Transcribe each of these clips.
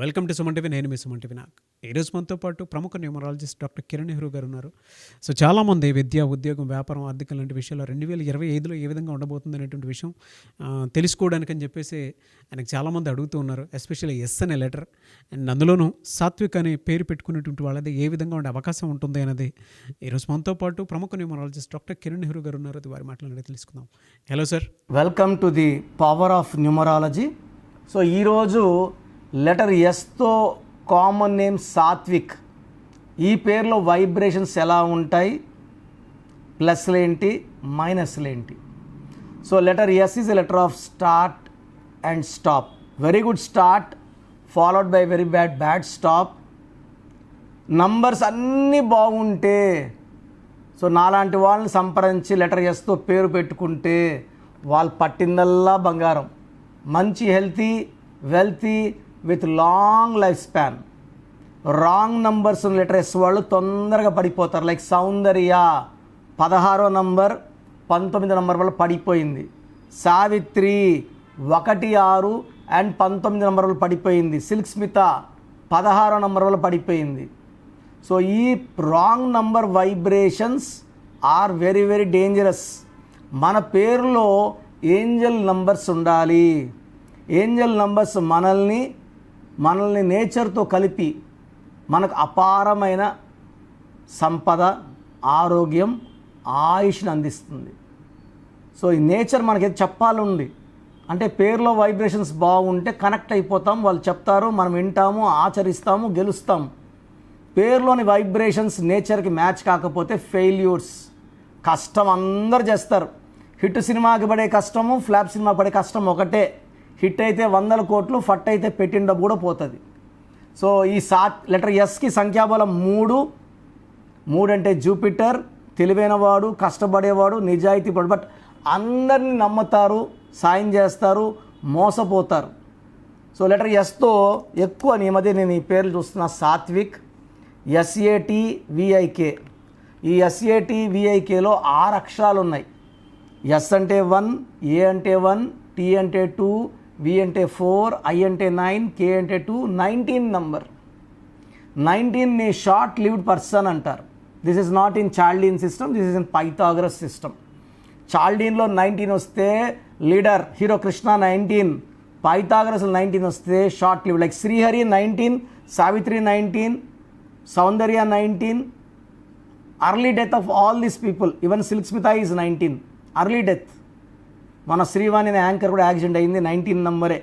Welcome to Suman TV. నేను మీ Suman TV. ఈరోజు మనతో పాటు ప్రముఖ న్యూమరాలజిస్ట్ డాక్టర్ కిరణ్ నెహ్రూ గారు ఉన్నారు. సో చాలామంది విద్య, ఉద్యోగం, వ్యాపారం, ఆర్థికం లాంటి విషయాల్లో 2025లో ఏ విధంగా ఉండబోతుంది అనేటువంటి విషయం తెలుసుకోవడానికి అని చెప్పేసి ఆయనకు చాలామంది అడుగుతూ ఉన్నారు. ఎస్పెషల్లీ ఎస్ అనే లెటర్ అండ్ అందులోనూ సాత్విక్ అనే పేరు పెట్టుకునేటువంటి వాళ్ళది ఏ విధంగా ఉండే అవకాశం ఉంటుంది అనేది ఈరోజు మనతో పాటు ప్రముఖ న్యూమరాలజిస్ట్ డాక్టర్ కిరణ్ నెహ్రూ గారు ఉన్నారు. అది వారి మాటలు తెలుసుకుందాం. Hello sir, welcome to the power of numerology. So ఈరోజు లెటర్ ఎస్తో కామన్ నేమ్ సాత్విక్. ఈ పేరులో వైబ్రేషన్స్ ఎలా ఉంటాయి, ప్లస్లు ఏంటి, మైనస్లు ఏంటి? So letter S is a letter of start and stop. Very good start followed by very bad stop. Numbers అన్నీ బాగుంటే, సో నాలాంటి వాళ్ళని సంప్రదించి లెటర్ ఎస్తో పేరు పెట్టుకుంటే వాళ్ళు పట్టిందల్లా బంగారం. మంచి healthy, wealthy with long life span. Wrong numbers letter S వాళ్ళు తొందరగా పడిపోతారు. లైక్ సౌందర్య 16వ నంబర్ 19 నంబర్ వల్ల పడిపోయింది. సావిత్రి 1, 6 అండ్ 19 నంబర్ వల్ల పడిపోయింది. సిల్క్ స్మిత 16వ నంబర్ వల్ల పడిపోయింది. సో ఈ wrong number vibrations are very very dangerous. మన పేరులో ఏంజల్ నంబర్స్ ఉండాలి. ఏంజల్ నంబర్స్ మనల్ని నేచర్తో కలిపి మనకు అపారమైన సంపద, ఆరోగ్యం, ఆయుష్ని అందిస్తుంది. సో ఈ నేచర్ మనకి చెప్పాలండి. అంటే పేరులో వైబ్రేషన్స్ బాగుంటే కనెక్ట్ అయిపోతాం. వాళ్ళు చెప్తారు, మనం వింటాము, ఆచరిస్తాము, గెలుస్తాము. పేరులోని వైబ్రేషన్స్ నేచర్కి మ్యాచ్ కాకపోతే ఫెయిల్యూర్స్. కష్టం అందరు చేస్తారు. హిట్ సినిమాకి పడే కష్టము, ఫ్లాప్ సినిమాకి పడే కష్టం ఒకటే. హిట్ అయితే 100 కోట్లు, ఫట్ అయితే పెట్టిన డబ్బు కూడా పోతుంది. సో ఈ లెటర్ ఎస్కి సంఖ్యాబలం 3. 3 అంటే జూపిటర్, తెలివైనవాడు, కష్టపడేవాడు, నిజాయితీపడు. బట్ అందరినీ నమ్ముతారు, సాయం చేస్తారు, మోసపోతారు. సో లెటర్ ఎస్తో ఎక్కువ ఈ మధ్య నేను ఈ పేర్లు చూస్తున్నా. సాత్విక్, SATVIK. ఈ SATVIKలో 6 అక్షరాలు ఉన్నాయి. ఎస్ అంటే 1, ఏ అంటే 1, T అంటే 2, V అంటే 4, I అంటే 9, K అంటే 2, 19 నంబర్. 19ని షార్ట్ లివ్డ్ పర్సన్ అంటారు. This is not in Chaldean system, this is in Pythagoras system. చాల్డీన్లో 19 వస్తే లీడర్, హీరో కృష్ణ 19. పైథాగరస్ 19 వస్తే short lived. Like Srihari 19, Savitri 19, Soundarya 19. Early death of all these people. Even silk Smitha is 19. Early death. మన శ్రీవాణి అనే anchor కూడా accident అయింది. 19 నంబరే.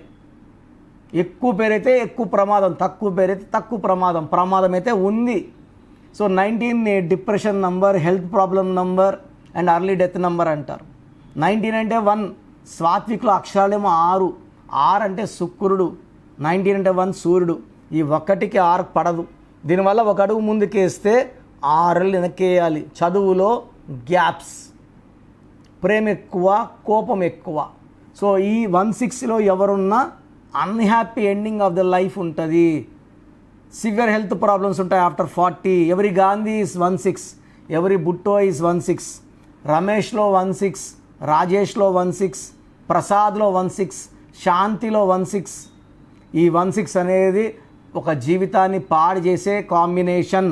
ఎక్కువ పేరైతే ఎక్కువ ప్రమాదం, తక్కువ పేరైతే తక్కువ ప్రమాదం. ప్రమాదం అయితే ఉంది. సో 19ని depression number, health problem number and early death number అంటారు. 19 అంటే 1. సాత్విక్లో అక్షరాలేమో 6. 6 అంటే శుక్రుడు, 19 అంటే 1 సూర్యుడు. ఈ 1కి 6 పడదు. దీనివల్ల ఒక అడుగు ముందుకేస్తే 6 అడుగులు వెనక్కేయాలి. చదువులో గ్యాప్స్, ప్రేమ ఎక్కువ, కోపం ఎక్కువ. సో ఈ 16లో ఎవరున్నా unhappy ending of the life ఉంటుంది. సివియర్ హెల్త్ ప్రాబ్లమ్స్ ఉంటాయి ఆఫ్టర్ 40. ఎవరి గాంధీ ఈజ్ 16, ఎవరి బుట్టో ఈజ్ 16, రమేష్లో 16, రాజేష్లో 16, ప్రసాద్లో 16, శాంతిలో 16. ఈ 16 అనేది ఒక జీవితాన్ని పాడు చేసే కాంబినేషన్.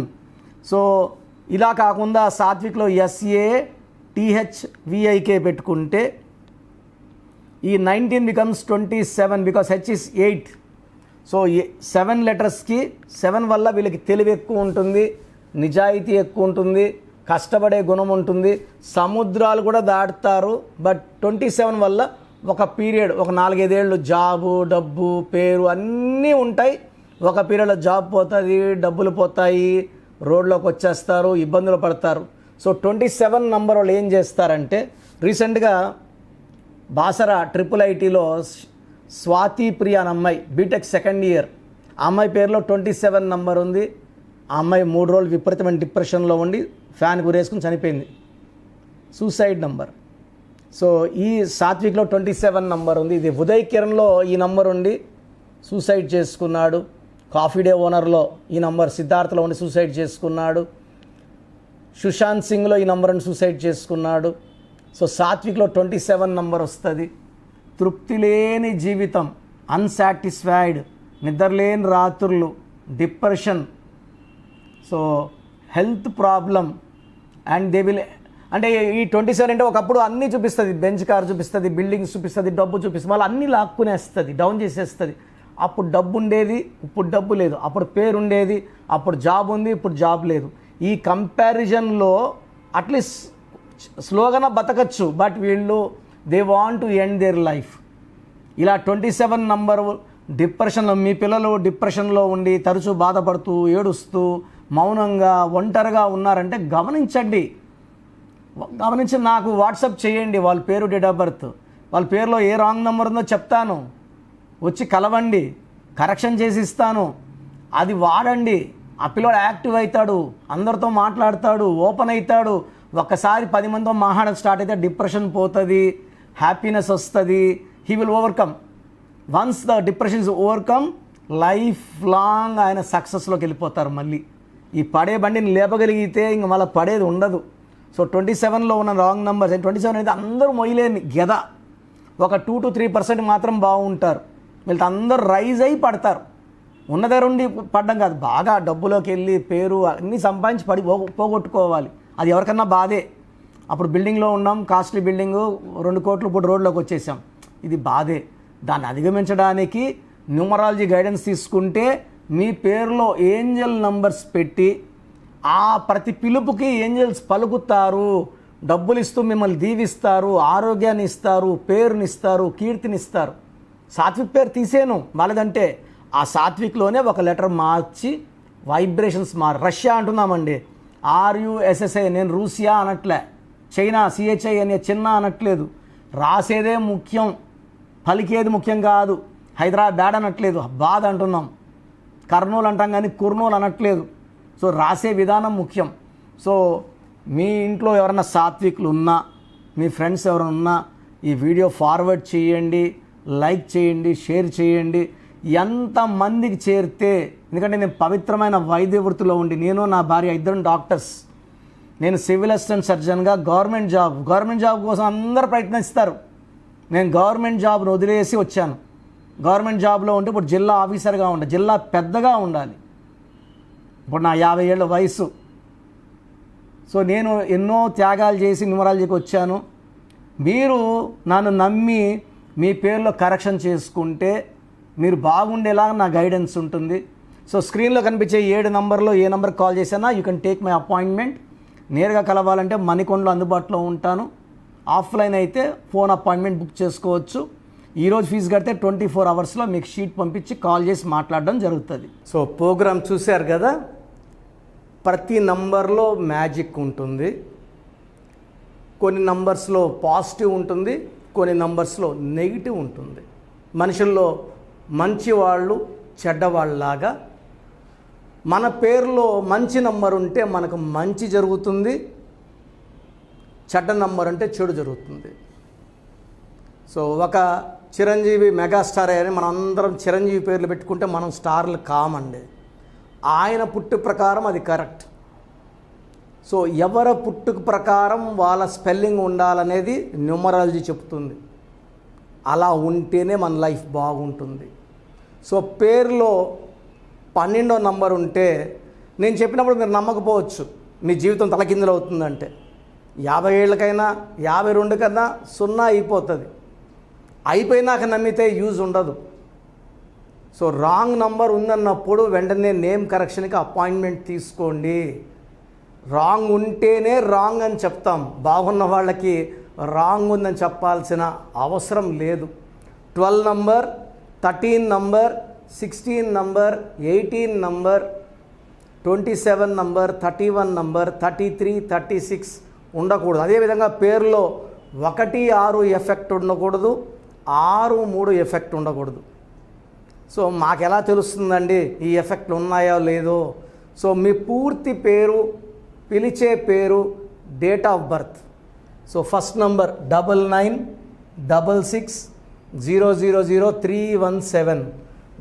సో ఇలా కాకుండా సాత్విక్లో SATHVIK పెట్టుకుంటే ఈ 19 becomes 27 because H is 8. So 7 లెటర్స్కి 7 వల్ల వీళ్ళకి తెలివి ఎక్కువ ఉంటుంది, నిజాయితీ ఎక్కువ ఉంటుంది, కష్టపడే గుణం ఉంటుంది, సముద్రాలు కూడా దాటుతారు. బట్ 27 వల్ల ఒక పీరియడ్, ఒక 4-5 ఏళ్ళు జాబు, డబ్బు, పేరు అన్నీ ఉంటాయి. ఒక పీరియడ్లో జాబ్ పోతుంది, డబ్బులు పోతాయి, రోడ్లోకి వచ్చేస్తారు, ఇబ్బందులు పడతారు. సో 27 నంబర్ వాళ్ళు ఏం చేస్తారంటే, రీసెంట్గా బాసరా IIITలో స్వాతి ప్రియ అనే అమ్మాయి, బీటెక్ సెకండ్ ఇయర్, ఆ అమ్మాయి పేరులో 27 నంబర్ ఉంది. ఆ అమ్మాయి 3 రోజులు విపరీతమైన డిప్రెషన్లో ఉండి ఫ్యాన్ గురేసుకుని చనిపోయింది. Suicide number. సో ఈ సాత్విక్లో 27 నంబర్ ఉంది. ఇది ఉదయ్ కిరణ్లో ఈ నంబర్ ఉండి సూసైడ్ చేసుకున్నాడు. కాఫీ డే ఓనర్లో ఈ నంబర్, సిద్ధార్థలో ఉండి సూసైడ్ చేసుకున్నాడు. సుశాంత్ సింగ్లో ఈ నంబర్ని సూసైడ్ చేసుకున్నాడు. సో సాత్విక్లో 27 నంబర్ వస్తుంది. తృప్తి లేని జీవితం, అన్సాటిస్ఫైడ్, నిద్రలేని రాత్రులు, depression, so health problem, and they will అంటే ఈ 27 అంటే ఒకప్పుడు అన్నీ చూపిస్తుంది, బెంచ్ కార్ చూపిస్తుంది, బిల్డింగ్స్ చూపిస్తుంది, డబ్బు చూపిస్తుంది, వాళ్ళు అన్నీ లాక్కునేస్తుంది, డౌన్ చేసేస్తుంది. అప్పుడు డబ్బు ఉండేది, ఇప్పుడు డబ్బు లేదు. అప్పుడు పేరు ఉండేది, అప్పుడు జాబ్ ఉంది, ఇప్పుడు జాబ్ లేదు. ఈ కంపారిజన్లో అట్లీస్ట్ స్లోగాన బతకచ్చు, బట్ వీళ్ళు they want to end their life. ఇలా 27 నంబరు డిప్రెషన్లో, మీ పిల్లలు డిప్రెషన్లో ఉండి తరచూ బాధపడుతూ ఏడుస్తూ మౌనంగా ఒంటరిగా ఉన్నారంటే గమనించండి. నాకు వాట్సాప్ చేయండి వాళ్ళ పేరు, డేట్ ఆఫ్ బర్త్, వాళ్ళ పేరులో ఏ రాంగ్ నెంబర్ ఉందో చెప్తాను, వచ్చి కలవండి, కరెక్షన్ చేసి ఇస్తాను, అది వాడండి. ఆ పిల్లడు యాక్టివ్ అవుతాడు, అందరితో మాట్లాడతాడు, ఓపెన్ అవుతాడు. ఒక్కసారి 10 మందితో మాట్లాడక స్టార్ట్ అయితే డిప్రెషన్ పోతుంది, హ్యాపీనెస్ వస్తుంది. He will overcome. Once the depression is overcome, life long ఆయన సక్సెస్లోకి వెళ్ళిపోతారు. మళ్ళీ ఈ పడే బండిని లేపగలిగితే ఇంక మళ్ళీ పడేది ఉండదు. సో 27లో ఉన్న రాంగ్ నెంబర్స్, 27 అయితే అందరూ మొయ్యలేని గెద, ఒక 2 to 3% మాత్రం బాగుంటారు. వీళ్ళతో అందరూ రైజ్ అయి పడతారు. ఉన్న దగ్గర ఉండి పడడం కాదు, బాగా డబ్బులోకి వెళ్ళి పేరు అన్నీ సంపాదించి పోగొట్టుకోవాలి. అది ఎవరికన్నా బాధే. అప్పుడు బిల్డింగ్లో ఉన్నాం, కాస్ట్లీ బిల్డింగు, 2 కోట్లు, ఇప్పుడు రోడ్లోకి వచ్చేసాం, ఇది బాధే. దాన్ని అధిగమించడానికి న్యూమరాలజీ గైడెన్స్ తీసుకుంటే మీ పేరులో ఏంజల్ నంబర్స్ పెట్టి ఆ ప్రతి పిలుపుకి ఏంజల్స్ పలుకుతారు, డబ్బులు ఇస్తూ మిమ్మల్ని దీవిస్తారు, ఆరోగ్యాన్ని ఇస్తారు, పేరునిస్తారు, కీర్తినిస్తారు. సాత్విక్ పేరు తీసేను వాళ్ళదంటే ఆ సాత్విక్లోనే ఒక లెటర్ మార్చి వైబ్రేషన్స్ రష్యా అంటున్నామండి, RUSSA, నేను రూసియా అనట్లే, చైనా CHI అనే చిన్న అనట్లేదు. రాసేదే ముఖ్యం, పలికేది ముఖ్యం కాదు. హైదరాబాద్ అనట్లేదు, బాధ అంటున్నాం. కర్నూలు అంటాం కానీ కుర్నూలు అనట్లేదు. సో రాసే విధానం ముఖ్యం. సో మీ ఇంట్లో ఎవరైనా సాత్వికులు ఉన్నా, మీ ఫ్రెండ్స్ ఎవరైనా ఉన్నా ఈ వీడియో ఫార్వర్డ్ చేయండి, లైక్ చేయండి, షేర్ చేయండి. ఎంతమందికి చేరితే, ఎందుకంటే నేను పవిత్రమైన వైద్య వృత్తిలో ఉండి, నేను నా భార్య ఇద్దరు డాక్టర్స్, నేను సివిల్ అసిస్టెంట్ సర్జన్గా గవర్నమెంట్ జాబ్ కోసం అందరూ ప్రయత్నిస్తారు. నేను గవర్నమెంట్ జాబ్ను వదిలేసి వచ్చాను. గవర్నమెంట్ జాబ్లో ఉంటే ఇప్పుడు జిల్లా ఆఫీసర్గా ఉండాలి, జిల్లా పెద్దగా ఉండాలి. ఇప్పుడు నా 50 ఏళ్ళ వయసు. సో నేను ఎన్నో త్యాగాలు చేసి న్యూమరాలజీకి వచ్చాను. మీరు నన్ను నమ్మి మీ పేరులో కరెక్షన్ చేసుకుంటే మీరు బాగుండేలాగా నా గైడెన్స్ ఉంటుంది. సో స్క్రీన్లో కనిపించే 7 నంబర్లో ఏ నెంబర్కి కాల్ చేసినా you can take my appointment. నేరుగా కలవాలంటే మణికొండలో అందుబాటులో ఉంటాను. ఆఫ్లైన్ అయితే ఫోన్ అపాయింట్మెంట్ బుక్ చేసుకోవచ్చు. ఈరోజు ఫీజు కడితే 24 అవర్స్లో మీకు షీట్ పంపించి కాల్ చేసి మాట్లాడడం జరుగుతుంది. సో ప్రోగ్రామ్ చూశారు కదా, ప్రతి నంబర్లో మ్యాజిక్ ఉంటుంది. కొన్ని నంబర్స్లో పాజిటివ్ ఉంటుంది, కొన్ని నంబర్స్లో నెగిటివ్ ఉంటుంది. మనుషుల్లో మంచివాళ్ళు చెడ్డవాళ్ళలాగా మన పేరులో మంచి నంబర్ ఉంటే మనకు మంచి జరుగుతుంది, చెడ్డ నంబర్ అంటే చెడు జరుగుతుంది. సో ఒక చిరంజీవి మెగాస్టార్ అని మనం అందరం చిరంజీవి పేర్లు పెట్టుకుంటే మనం స్టార్లు కామండి. ఆయన పుట్టు ప్రకారం అది కరెక్ట్. సో ఎవరి పుట్టుక ప్రకారం వాళ్ళ స్పెల్లింగ్ ఉండాలనేది న్యూమరాలజీ చెప్తుంది. అలా ఉంటేనే మన లైఫ్ బాగుంటుంది. సో పేరులో 12వ నంబర్ ఉంటే, నేను చెప్పినప్పుడు మీరు నమ్మకపోవచ్చు, మీ జీవితం తలకిందులు అవుతుందంటే 50 ఏళ్ళకైనా 52 కన్నా 0 అయిపోతుంది. అయిపోయినాక నమ్మితే యూజ్ ఉండదు. సో రాంగ్ నంబర్ ఉందన్నప్పుడు వెంటనే నేమ్ కరెక్షన్కి అపాయింట్మెంట్ తీసుకోండి. రాంగ్ ఉంటేనే రాంగ్ అని చెప్తాం, బాగున్న వాళ్ళకి రాంగ్ ఉందని చెప్పాల్సిన అవసరం లేదు. 12 number, 13 number, 16 number, 18 number, 27 number, 31 number, 33, 36 ఉండకూడదు. అదేవిధంగా పేరులో 1, 6 ఎఫెక్ట్ ఉండకూడదు, 6, 3 ఎఫెక్ట్ ఉండకూడదు. సో మాకు ఎలా తెలుస్తుందండి ఈ ఎఫెక్ట్లు ఉన్నాయో లేదో? సో మీ పూర్తి పేరు, పిలిచే పేరు, date of birth. So first number 9966000317,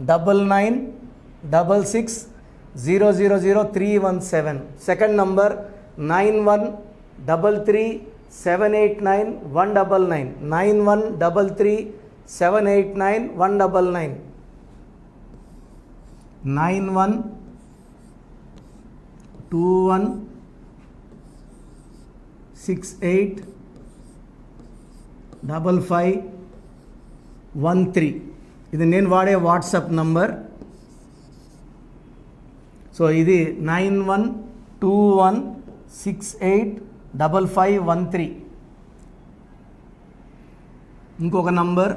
9966000317. Second number 9133789199, 9133789199. 9121685513. ఇది నేను వాడే వాట్సాప్ నంబర్. సో ఇది 9121685513. ఇంకొక నంబర్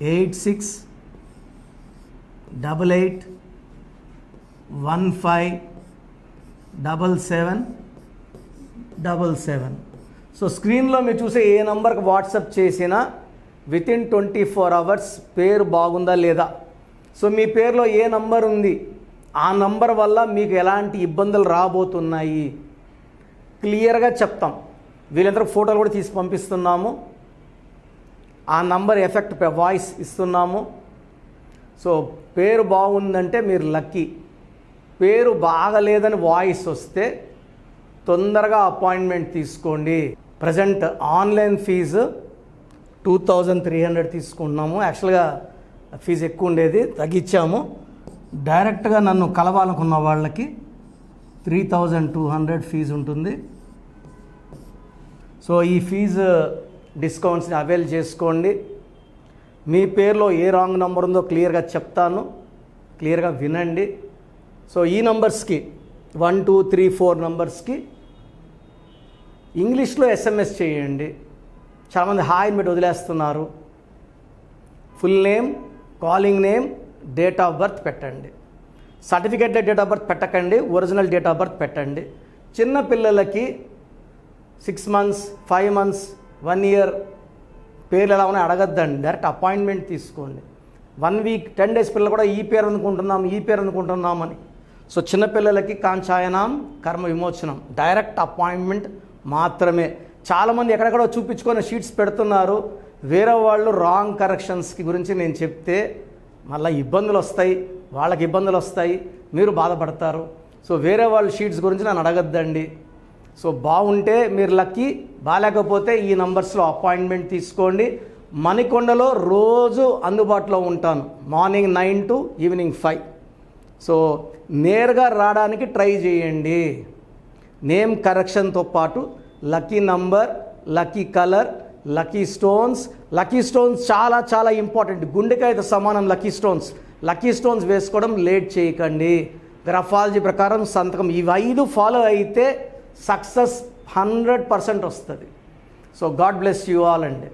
8688157777. సో స్క్రీన్లో మీరు చూసే ఏ నంబర్కి వాట్సాప్ చేసినా వితిన్ 24 అవర్స్ పేరు బాగుందా లేదా, సో మీ పేరులో ఏ నంబర్ ఉంది, ఆ నంబర్ వల్ల మీకు ఎలాంటి ఇబ్బందులు రాబోతున్నాయి క్లియర్గా చెప్తాం. వీళ్ళందరూ ఫోటోలు కూడా తీసి పంపిస్తున్నాము. ఆ నంబర్ ఎఫెక్ట్ వాయిస్ ఇస్తున్నాము. సో పేరు బాగుందంటే మీరు లక్కీ. పేరు బాగలేదని వాయిస్ వస్తే తొందరగా అపాయింట్మెంట్ తీసుకోండి. ప్రజెంట్ ఆన్లైన్ ఫీజు 2300 తీసుకుంటున్నాము. యాక్చువల్గా ఫీజు ఎక్కువ ఉండేది, తగ్గించాము. డైరెక్ట్గా నన్ను కలవాలనుకున్న వాళ్ళకి 3200 ఫీజు ఉంటుంది. సో ఈ ఫీజు డిస్కౌంట్స్ని అవైల్ చేసుకోండి. మీ పేరులో ఏ రాంగ్ నెంబర్ ఉందో క్లియర్గా చెప్తాను, క్లియర్గా వినండి. సో ఈ నంబర్స్కి 1 2 3 4 నంబర్స్కి ఇంగ్లీష్లో SMS చేయండి. చాలామంది హాయ్ మీరు వదిలేస్తున్నారు. Full name, calling name, date of birth పెట్టండి. సర్టిఫికేట్ డేట్ ఆఫ్ బర్త్ పెట్టకండి, ఒరిజినల్ డేట్ ఆఫ్ బర్త్ పెట్టండి. చిన్న పిల్లలకి 6 months 5 months 1 year పేర్లు ఎలా ఉన్నాయి అడగద్దండి, డైరెక్ట్ అపాయింట్మెంట్ తీసుకోండి. 1 week 10 days పిల్లలు కూడా ఈ పేరు అనుకుంటున్నామని. సో చిన్నపిల్లలకి కాంచాయనం కర్మ విమోచనం డైరెక్ట్ అపాయింట్మెంట్ మాత్రమే. చాలామంది ఎక్కడెక్కడో చూపించుకొని షీట్స్ పెడుతున్నారు. వేరే వాళ్ళు రాంగ్ కరెక్షన్స్కి గురించి నేను చెప్తే మళ్ళీ ఇబ్బందులు వస్తాయి, వాళ్ళకి ఇబ్బందులు వస్తాయి, మీరు బాధపడతారు. సో వేరే వాళ్ళ షీట్స్ గురించి నన్ను అడగద్దండి. సో బాగుంటే మీరు లక్కీ, బాగాలేకపోతే ఈ నంబర్స్లో అపాయింట్మెంట్ తీసుకోండి. మణికొండలో రోజు అందుబాటులో ఉంటాను, మార్నింగ్ 9 to ఈవినింగ్ 5. సో నేరుగా రావడానికి ట్రై చేయండి. నేమ్ కరెక్షన్తో పాటు lucky number, lucky colour, lucky stones చాలా చాలా ఇంపార్టెంట్. గుండెకాయతో సమానం లక్కీ స్టోన్స్ వేసుకోవడం లేట్ చేయకండి. గ్రఫాలజీ ప్రకారం సంతకం, ఇవి 5 ఫాలో అయితే సక్సెస్ 100% వస్తుంది. So God bless you all అండి.